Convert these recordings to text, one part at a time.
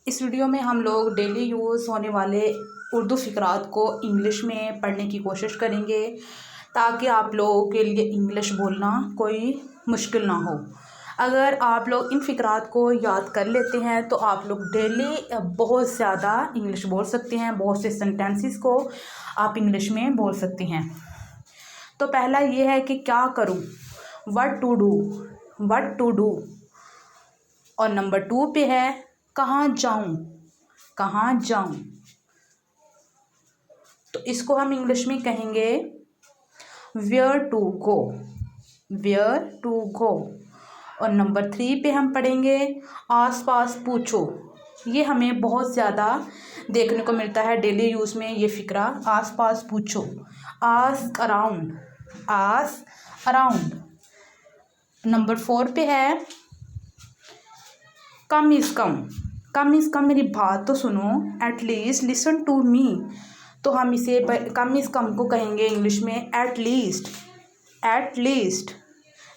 इस वीडियो में हम लोग डेली यूज़ होने वाले उर्दू फ़िक़रात को इंग्लिश में पढ़ने की कोशिश करेंगे ताकि आप लोगों के लिए इंग्लिश बोलना कोई मुश्किल ना हो। अगर आप लोग इन फ़िक़रात को याद कर लेते हैं तो आप लोग डेली बहुत ज़्यादा इंग्लिश बोल सकते हैं, बहुत से सेंटेंसेस को आप इंग्लिश में बोल सकते हैं। तो पहला ये है कि क्या करूँ, व्हाट टू डू। और नंबर 2 पे है कहाँ जाऊँ। तो इसको हम इंग्लिश में कहेंगे वेयर टू गो। और नंबर 3 पे हम पढ़ेंगे आस पास पूछो। ये हमें बहुत ज़्यादा देखने को मिलता है डेली यूज़ में, ये फ़िक्रा आस पास पूछो, आस्क अराउंड। नंबर 4 पे है कम इज़ कम, मेरी बात तो सुनो, एटलीस्ट लिसन टू मी। तो हम इसे कम इज़ कम को कहेंगे इंग्लिश में एटलीस्ट।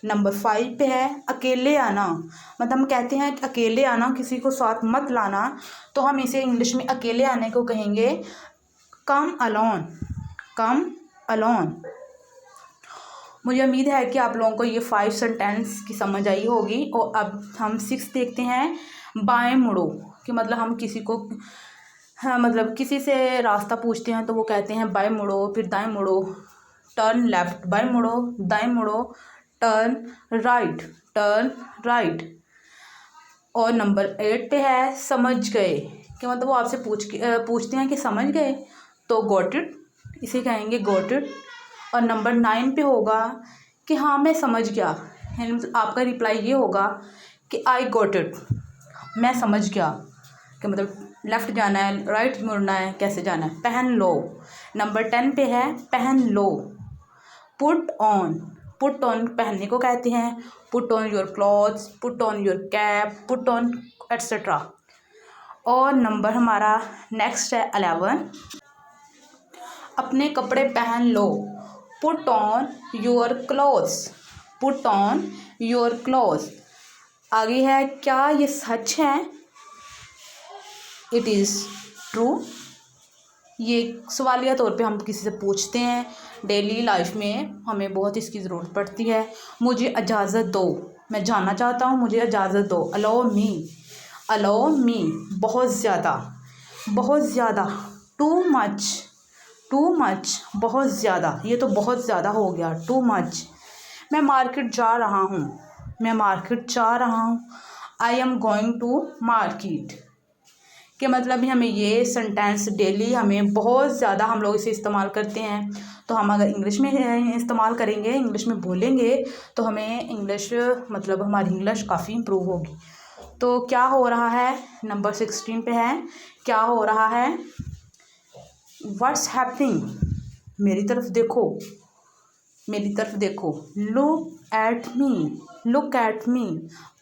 नंबर 5 पे है अकेले आना, मतलब हम कहते हैं कि अकेले आना, किसी को साथ मत लाना, तो हम इसे इंग्लिश में अकेले आने को कहेंगे कम अलोन। मुझे उम्मीद है कि आप लोगों को ये 5 सेंटेंस की समझ आई होगी। और अब हम 6 देखते हैं बाएं मुड़ो, कि मतलब हम किसी को मतलब किसी से रास्ता पूछते हैं तो वो कहते हैं बाएं मुड़ो, फिर दाएं मुड़ो, टर्न लेफ़्ट, बाएं मुड़ो, दाएं मुड़ो, टर्न राइट। और नंबर 8 पे है समझ गए, कि मतलब वो आपसे पूछते हैं कि समझ गए, तो गॉट इट, इसे कहेंगे गॉट इट। और नंबर 9 पे होगा कि हाँ मैं समझ गया, यानी आपका रिप्लाई ये होगा कि आई गॉट इट, मैं समझ गया, कि मतलब लेफ़्ट जाना है, राइट मुड़ना है, कैसे जाना है। पहन लो, नंबर 10 पे है पहन लो। पुट ऑन पहनने को कहते हैं, put on your clothes, put on your cap, put on etcetera. और नंबर हमारा नेक्स्ट है 11, अपने कपड़े पहन लो, पुट ऑन योर क्लॉथ्स। आगे है क्या ये सच है, इट इज़ ट्रू। ये सवालिया तौर पे हम किसी से पूछते हैं, डेली लाइफ में हमें बहुत इसकी ज़रूरत पड़ती है। मुझे इजाज़त दो, मैं जाना चाहता हूँ, मुझे इजाज़त दो। अलाउ मी, बहुत ज़्यादा। टू मच, बहुत ज़्यादा, ये तो बहुत ज़्यादा हो गया, टू मच। मैं मार्केट जा रहा हूँ, I am going to market. कि मतलब हमें ये सेंटेंस डेली हमें बहुत ज़्यादा हम लोग इसे इस्तेमाल करते हैं। तो हम अगर इंग्लिश में इस्तेमाल करेंगे, इंग्लिश में बोलेंगे, तो हमें इंग्लिश मतलब हमारी इंग्लिश काफ़ी इम्प्रूव होगी। तो क्या हो रहा है, नंबर 16 पे है क्या हो रहा है, व्हाट्स हैपनिंग, मेरी तरफ देखो, लुक एट मी,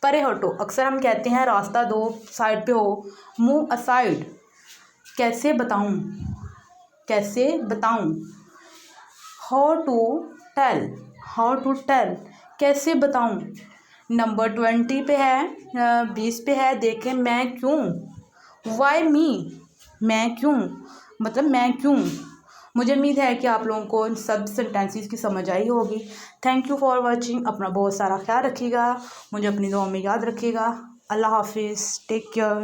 परे हटो। अक्सर हम कहते हैं रास्ता दो, साइड पे हो, मूव असाइड। कैसे बताऊं, हाउ टू टेल, कैसे बताऊं। नंबर 20 पे है 20 पे है देखें मैं क्यों, वाई मी, मैं क्यों। मुझे उम्मीद है कि आप लोगों को इन सब सेंटेंसेस की समझ आई होगी। Thank you for watching. अपना बहुत सारा ख्याल रखिएगा, मुझे अपनी दुआ में याद रखिएगा। अल्लाह हाफिज़, टेक केयर।